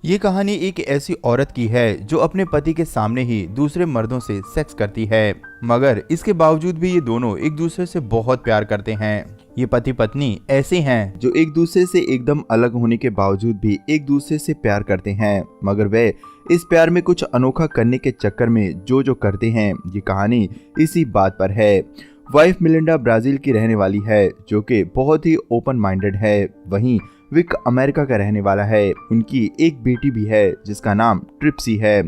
ये कहानी एक ऐसी औरत की है जो अपने पति के सामने ही दूसरे मर्दों से सेक्स करती है, मगर इसके बावजूद भी ये दोनों एक दूसरे से बहुत प्यार करते हैं। ये पति पत्नी ऐसे हैं जो एक दूसरे से एकदम अलग होने के बावजूद भी एक दूसरे से प्यार करते हैं, मगर वे इस प्यार में कुछ अनोखा करने के चक्कर में जो करते हैं। ये कहानी इसी बात पर है। वाइफ मिलिंडा ब्राजील की रहने वाली है जो कि बहुत ही ओपन माइंडेड है। वहीं विक अमेरिका का रहने वाला है। उनकी एक बेटी भी है जिसका नाम ट्रिप्सी है।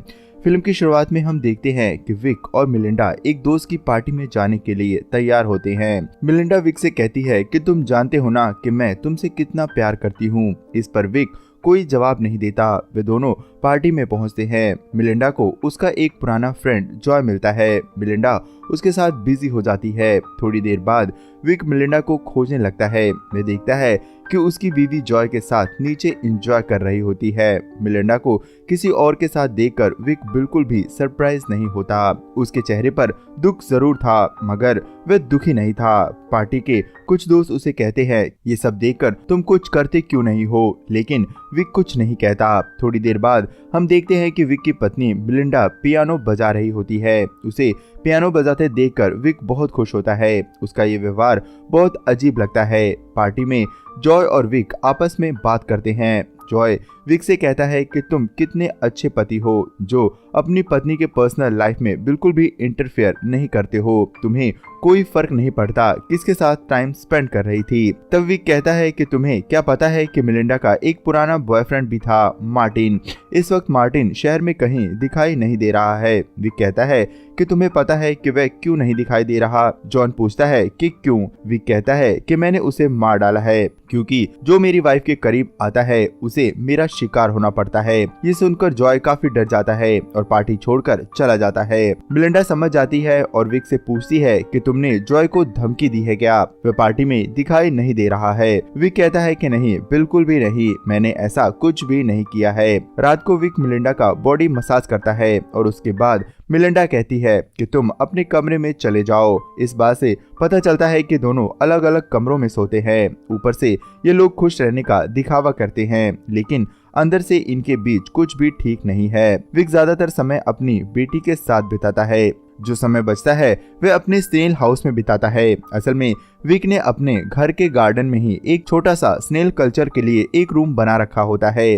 फिल्म की शुरुआत में हम देखते हैं कि विक और मिलिंडा एक दोस्त की पार्टी में जाने के लिए तैयार होते हैं। मिलिंडा विक से कहती है कि तुम जानते हो ना कि मैं तुमसे कितना प्यार करती हूँ। इस पर विक कोई जवाब नहीं देता। वे दोनों पार्टी में पहुंचते हैं। मिलिंडा को उसका एक पुराना फ्रेंड जॉय मिलता है। मिलिंडा उसके साथ बिजी हो जाती है। थोड़ी देर बाद विक मिलिंडा को खोजने लगता है। वे देखता है कि उसकी बीवी जॉय के साथ नीचे एंजॉय कर रही होती है। मिलिंडा को किसी और के साथ देखकर विक बिल्कुल भी सरप्राइज नहीं होता। उसके चेहरे पर दुख जरूर था, मगर वह दुखी नहीं था। पार्टी के कुछ दोस्त उसे कहते हैं, ये सब देखकर तुम कुछ करते क्यों नहीं हो, लेकिन विक कुछ नहीं कहता। थोड़ी देर बाद हम देखते हैं कि विक की पत्नी मिलिंडा पियानो बजा रही होती है। उसे पियानो बजाते देखकर विक बहुत खुश होता है। उसका ये व्यवहार बहुत अजीब लगता है। पार्टी में जॉय और विक आपस में बात करते हैं। जॉय विक से कहता है कि तुम कितने अच्छे पति हो जो अपनी पत्नी के पर्सनल लाइफ में बिल्कुल भी इंटरफेयर नहीं करते हो। तुम्हें कोई फर्क नहीं पड़ता किसके साथ टाइम स्पेंड कर रही थी। तब विक कहता है कि तुम्हें क्या पता है कि मिलिंडा का एक पुराना बॉयफ्रेंड भी था, मार्टिन। इस वक्त मार्टिन शहर में कहीं दिखाई नहीं दे रहा है। विक कहता है कि तुम्हें पता है कि वह क्यों नहीं दिखाई दे रहा। जॉन पूछता है कि क्यों। विक कहता है कि मैंने उसे मार डाला है, क्योंकि जो मेरी वाइफ के करीब आता है उसे मेरा शिकार होना पड़ता है। ये सुनकर जॉय काफी डर जाता है और पार्टी छोड़कर चला जाता है। मिलिंडा समझ जाती है और विक से पूछती है कि तुमने जॉय को धमकी दी है क्या? वह पार्टी में दिखाई नहीं दे रहा है। विक कहता है कि नहीं, बिल्कुल भी नहीं, मैंने ऐसा कुछ भी नहीं किया है। रात को विक मिलिंडा का बॉडी मसाज करता है और उसके बाद मिलिंडा कहती है कि तुम अपने कमरे में चले जाओ। इस बात से पता चलता है कि दोनों अलग अलग कमरों में सोते हैं। ऊपर से ये लोग खुश रहने का दिखावा करते हैं, लेकिन अंदर से इनके बीच कुछ भी ठीक नहीं है। विक ज्यादातर समय अपनी बेटी के साथ बिताता है। जो समय बचता है वह अपने स्नेल हाउस में बिताता है। असल में विक ने अपने घर के गार्डन में ही एक छोटा सा स्नेल कल्चर के लिए एक रूम बना रखा होता है।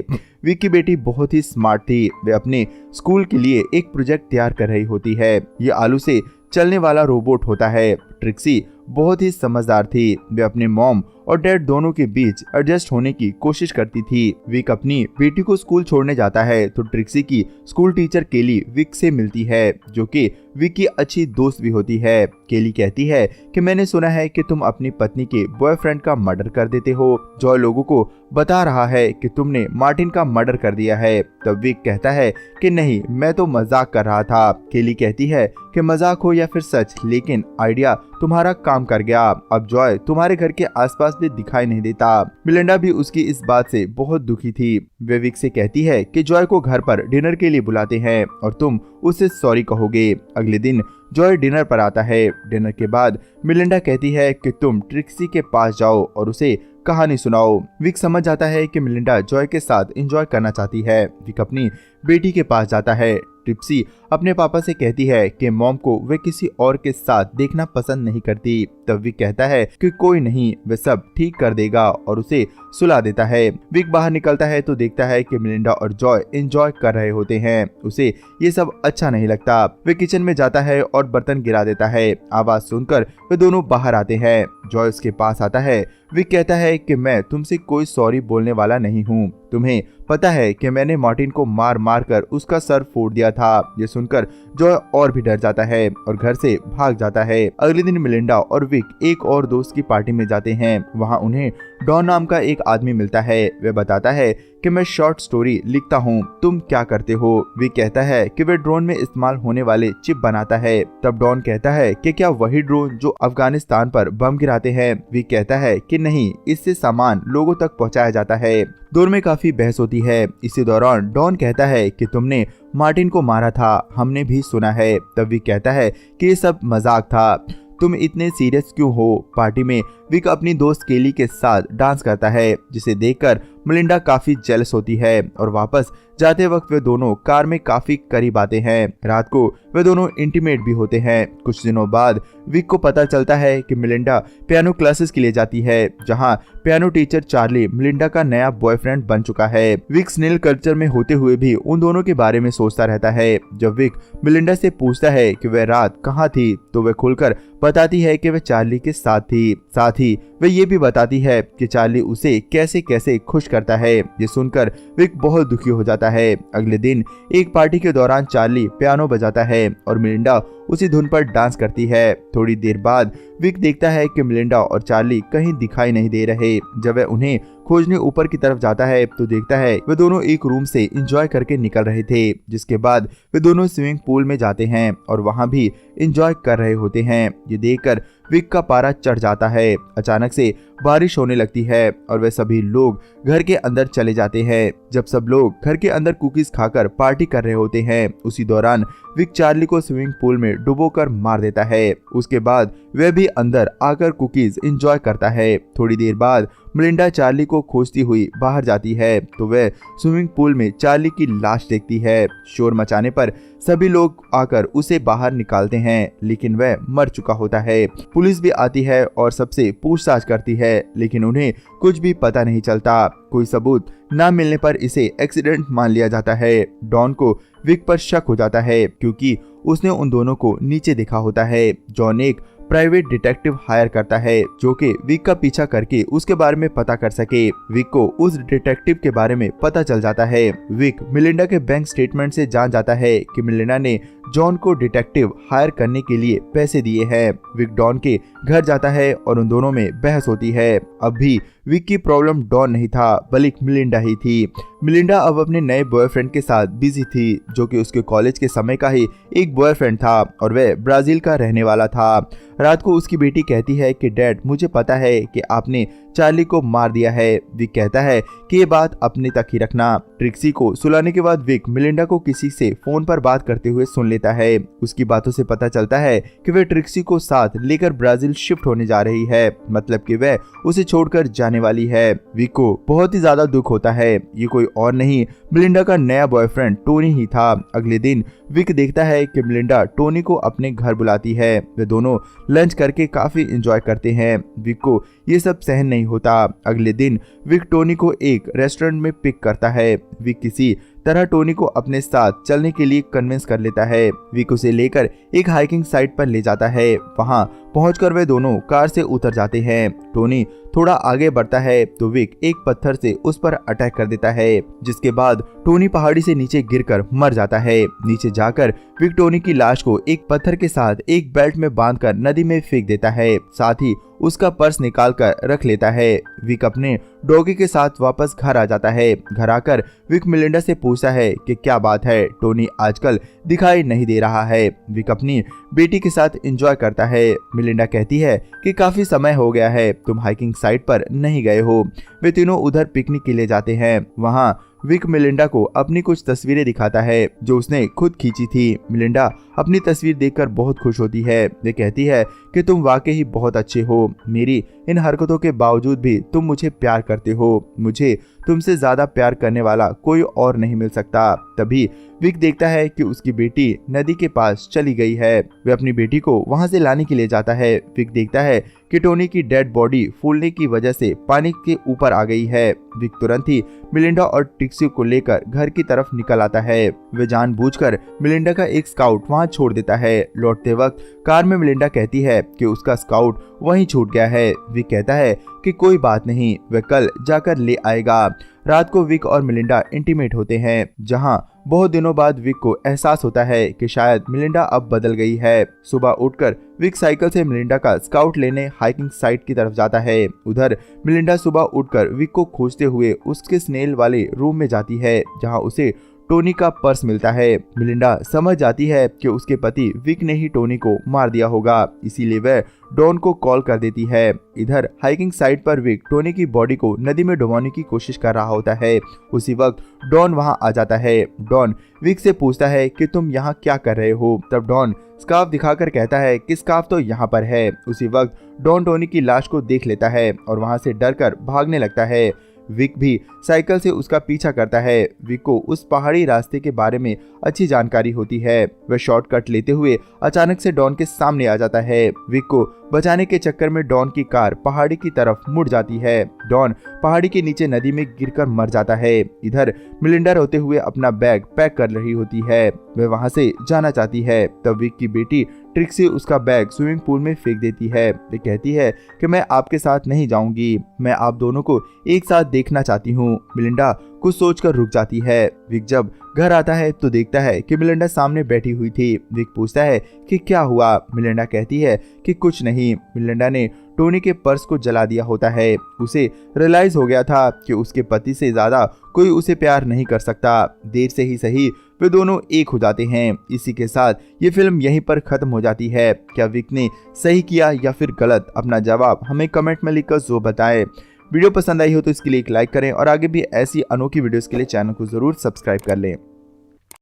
विक की बेटी बहुत ही स्मार्ट थी। वे अपने स्कूल के लिए एक प्रोजेक्ट तैयार कर रही होती है। ये आलू से चलने वाला रोबोट होता है। ट्रिक्सी बहुत ही समझदार थी। वे अपने मॉम और डैड दोनों के बीच एडजस्ट होने की कोशिश करती थी। विक अपनी बेटी को स्कूल छोड़ने जाता है तो ट्रिक्सी की स्कूल टीचर केली विक से मिलती है, जो कि विक की अच्छी दोस्त भी होती है। केली कहती है कि मैंने सुना है कि तुम अपनी पत्नी के बॉयफ्रेंड का मर्डर कर देते हो। जॉय लोगों को बता रहा है कि तुमने मार्टिन का मर्डर कर दिया है। तब विक कहता है कि नहीं, मैं तो मजाक कर रहा था। केली कहती है कि मजाक हो या फिर सच, लेकिन आइडिया तुम्हारा काम कर गया। अब जॉय तुम्हारे घर के आसपास भी दिखाई नहीं देता। मिलिंडा भी उसकी इस बात से बहुत दुखी थी। वे विक से कहती है कि जॉय को घर पर डिनर के लिए बुलाते हैं और तुम उसे सॉरी कहोगे। अगले दिन जॉय डिनर पर आता है। डिनर के बाद मिलिंडा कहती है कि तुम ट्रिक्सी के पास जाओ और उसे कहानी सुनाओ। विक समझ जाता है कि मिलिंडा जॉय के साथ एंजॉय करना चाहती है। विक अपनी बेटी के पास जाता है। ट्रिप्सी अपने पापा से कहती है कि मॉम को वे किसी और के साथ देखना पसंद नहीं करती। तब विक कहता है कि कोई नहीं, वे सब ठीक कर देगा और उसे सुला देता है। विक बाहर निकलता है तो देखता है कि मिलिंडा और जॉय एंजॉय कर रहे होते हैं। उसे ये सब अच्छा नहीं लगता। वे किचन में जाता है और बर्तन गिरा देता है। आवाज सुनकर वे दोनों बाहर आते हैं। जॉय उसके पास आता है। विक कहता है कि मैं तुमसे कोई सॉरी बोलने वाला नहीं हूँ। तुम्हें पता है कि मैंने मार्टिन को मार मार कर उसका सर फोड़ दिया था। ये सुनकर जॉय और भी डर जाता है और घर से भाग जाता है। अगले दिन मिलिंडा और विक एक और दोस्त की पार्टी में जाते हैं। वहाँ उन्हें डॉन नाम का एक आदमी मिलता है। वह बताता है कि मैं शॉर्ट स्टोरी लिखता हूँ, तुम क्या करते हो? विक कहता है कि वह ड्रोन में इस्तेमाल होने वाले चिप बनाता है। तब डॉन कहता है कि क्या वही ड्रोन जो अफगानिस्तान पर बम गिराते हैं? विक कहता है कि नहीं, इससे सामान लोगों तक पहुँचाया जाता है। दोनों में काफी बहस होती है। इसी दौरान डॉन कहता है कि तुमने मार्टिन को मारा था, हमने भी सुना है। तब विक कहता है कि ये सब मजाक था, तुम इतने सीरियस क्यों हो? पार्टी में विक अपनी दोस्त केली के साथ डांस करता है, जिसे देखकर मिलिंडा काफी जेलस होती है और वापस जाते वक्त वे दोनों कार में काफी करीब आते हैं। रात को वे दोनों इंटीमेट भी होते हैं। कुछ दिनों बाद विक को पता चलता है कि मिलिंडा पियानो क्लासेस के लिए जाती है, जहां पियानो टीचर चार्ली मिलिंडा का नया बॉयफ्रेंड बन चुका है। विक स्नेल कल्चर में होते हुए भी उन दोनों के बारे में सोचता रहता है। जब विक मिलिंडा से पूछता है कि वह रात कहाँ थी, तो वह खुलकर बताती है कि वह चार्ली के साथ थी। साथ ही वह ये भी बताती है कि चार्ली उसे कैसे कैसे खुश करता है। ये सुनकर विक बहुत दुखी हो जाता है। अगले दिन एक पार्टी के दौरान चार्ली पियानो बजाता है और मिलिंडा उसी धुन पर डांस करती है। थोड़ी देर बाद विक देखता है कि मिलिंडा और चार्ली कहीं दिखाई नहीं दे रहे। जब वह उन्हें खोजने ऊपर की तरफ जाता है तो देखता है वे दोनों एक रूम से एंजॉय करके निकल रहे थे, जिसके बाद वे दोनों स्विमिंग पूल में जाते हैं और वहां भी एंजॉय कर रहे होते हैं। ये देखकर विक का पारा चढ़ जाता है। अचानक से बारिश होने लगती है और वे सभी लोग घर के अंदर चले जाते हैं। जब सब लोग घर के अंदर कुकीज खाकर पार्टी कर रहे होते हैं, उसी दौरान विक चार्ली को स्विमिंग पूल में डुबोकर मार देता है। उसके बाद वह भी अंदर आकर कुकीज एंजॉय करता है। थोड़ी देर बाद मिलिंडा चार्ली को खोजती हुई बाहर जाती है तो वह स्विमिंग पूल में चार्ली की लाश देखती है। शोर मचाने पर सभी लोग आकर उसे बाहर निकालते हैं, लेकिन वह मर चुका होता है। पुलिस भी आती है और सबसे पूछताछ करती है, लेकिन उन्हें कुछ भी पता नहीं चलता। कोई सबूत न मिलने पर इसे एक्सीडेंट मान लिया जाता है। डॉन को विक पर शक हो जाता है क्योंकि उसने उन दोनों को नीचे देखा होता है। जॉन एक प्राइवेट डिटेक्टिव हायर करता है जो कि विक का पीछा करके उसके बारे में पता कर सके। विक को उस डिटेक्टिव के बारे में पता चल जाता है। विक मिलिंडा के बैंक स्टेटमेंट से जान जाता है कि मिलिंडा ने जॉन को डिटेक्टिव हायर करने के लिए पैसे दिए हैं। विक डॉन के घर जाता है और उन दोनों में बहस होती है। अब भी विक की प्रॉब्लम डॉन नहीं था बल्कि मिलिंडा ही थी। मिलिंडा अब अपने नए बॉयफ्रेंड के साथ बिजी थी, जो कि उसके कॉलेज के समय का ही एक बॉयफ्रेंड था और वह ब्राजील का रहने वाला था। रात को उसकी बेटी कहती है कि डैड, मुझे पता है कि आपने चार्ली को मार दिया है। विक कहता है कि ये बात अपने तक ही रखना। ट्रिक्सी को सुलाने के बाद विक मिलिंडा को किसी से फोन पर बात करते हुए सुन लेता है। उसकी बातों से पता चलता है कि वह ट्रिक्सी को साथ लेकर ब्राजील शिफ्ट होने जा रही है, मतलब कि वह उसे छोड़कर जाने वाली है। विक को बहुत ही ज्यादा दुख होता है। ये कोई और नहीं, मिलिंडा का नया बॉयफ्रेंड टोनी ही था। अगले दिन विक देखता है कि मिलिंडा टोनी को अपने घर बुलाती है। वे दोनों लंच करके काफी एंजॉय करते हैं। विक को ये सब सहन नहीं होता। अगले दिन विक टोनी को एक रेस्टोरेंट में पिक करता है। विक किसी तरह टोनी को अपने साथ चलने के लिए कन्विंस कर लेता है। विक उसे लेकर एक हाइकिंग साइट पर ले जाता है। वहां पहुंचकर वे दोनों कार से उतर जाते हैं। टोनी थोड़ा आगे बढ़ता है तो विक एक पत्थर से उस पर अटैक कर देता है, जिसके बाद टोनी पहाड़ी से नीचे गिरकर मर जाता है। नीचे जाकर विक टोनी की लाश को एक पत्थर के साथ एक बेल्ट में बांधकर नदी में फेंक देता है। साथ ही उसका पर्स निकाल कर रख लेता है। विक अपने डॉगी के साथ वापस घर आ जाता है। घर आकर विक मिलिंडा से पूछता है कि क्या बात है, टोनी आजकल दिखाई नहीं दे रहा है। विक अपनी बेटी के साथ एंजॉय करता है। मिलिंडा कहती है कि काफी समय हो गया है, तुम हाइकिंग साइट पर नहीं गए हो। वे तीनों उधर पिकनिक के लिए जाते हैं। वहाँ विक मिलिंडा को अपनी कुछ तस्वीरें दिखाता है जो उसने खुद खींची थी। मिलिंडा अपनी तस्वीर देखकर बहुत खुश होती है। वे कहती है कि तुम वाकई ही बहुत अच्छे हो, मेरी इन हरकतों के बावजूद भी तुम मुझे प्यार करते हो। मुझे तुमसे ज्यादा प्यार करने वाला कोई और नहीं मिल सकता। तभी विक देखता है कि उसकी बेटी नदी के पास चली गई है। वे अपनी बेटी को वहां से लाने के लिए जाता है। विक देखता है कि टोनी की डेड बॉडी फूलने की वजह से पानी के ऊपर आ गई है। विक तुरंत ही मिलिंडा और ट्रिक्सी को लेकर घर की तरफ निकल आता है। वे जानबूझकर मिलिंडा का एक स्काउट वहां छोड़ देता है। लौटते वक्त कार में मिलिंडा कहती है कि उसका स्काउट वहीं छूट गया है। विक कहता है कि कोई बात नहीं, वह कल जाकर ले आएगा। रात को विक और मिलिंडा इंटीमेट होते हैं, जहां बहुत दिनों बाद विक को एहसास होता है कि शायद मिलिंडा अब बदल गई है। सुबह उठकर विक साइकिल से मिलिंडा का स्काउट लेने हाइकिंग साइट की तरफ जाता है। उधर मिलिंडा सुबह उठकर विक को खोजते हुए उसके स्नेल वाले रूम में जाती है, जहां उसे टोनी का पर्स मिलता है। मिलिंडा समझ जाती है कि उसके पति विक ने ही टोनी को मार दिया होगा, इसीलिए वह डॉन को कॉल कर देती है। इधर हाइकिंग साइट पर विक टोनी की बॉडी को नदी में डुबाने की कोशिश कर रहा होता है। उसी वक्त डॉन वहां आ जाता है। डॉन विक से पूछता है कि तुम यहाँ क्या कर रहे हो। तब डॉन स्कार्फ दिखाकर कहता है कि स्कार्फ तो यहाँ पर है। उसी वक्त डॉन टोनी की लाश को देख लेता है और वहां से डरकर भागने लगता है। विक भी साइकिल से उसका पीछा करता है। विक को उस पहाड़ी रास्ते के बारे में अच्छी जानकारी होती है। वह शॉर्टकट लेते हुए अचानक से डॉन के सामने आ जाता है। विक को बचाने के चक्कर में डॉन की कार पहाड़ी की तरफ मुड़ जाती है। डॉन पहाड़ी के नीचे नदी में गिरकर मर जाता है। इधर मिलिंडा रोते हुए अपना बैग पैक कर रही होती है। वह वहां से जाना चाहती है। तब विक की बेटी ट्रिक्सी उसका बैग स्विमिंग पूल में फेंक देती है। वे कहती है कि मैं आपके साथ नहीं जाऊंगी, मैं आप दोनों को एक साथ देखना चाहती हूँ। मिलिंडा कुछ सोचकर रुक जाती है। विक जब घर आता है तो देखता है कि मिलिंडा सामने बैठी हुई थी। विक पूछता है कि क्या हुआ। मिलिंडा कहती है कि कुछ नहीं। मिलिंडा ने टोनी के पर्स को जला दिया होता है। उसे रियलाइज हो गया था कि उसके पति से ज्यादा कोई उसे प्यार नहीं कर सकता। देर से ही सही वे दोनों एक हो जाते हैं। इसी के साथ ये फिल्म यहीं पर खत्म हो जाती है। क्या विक ने सही किया या फिर गलत? अपना जवाब हमें कमेंट में लिखकर जरूर बताएं। वीडियो पसंद आई हो तो इसके लिए एक लाइक करें और आगे भी ऐसी अनोखी वीडियोस के लिए चैनल को जरूर सब्सक्राइब कर लें।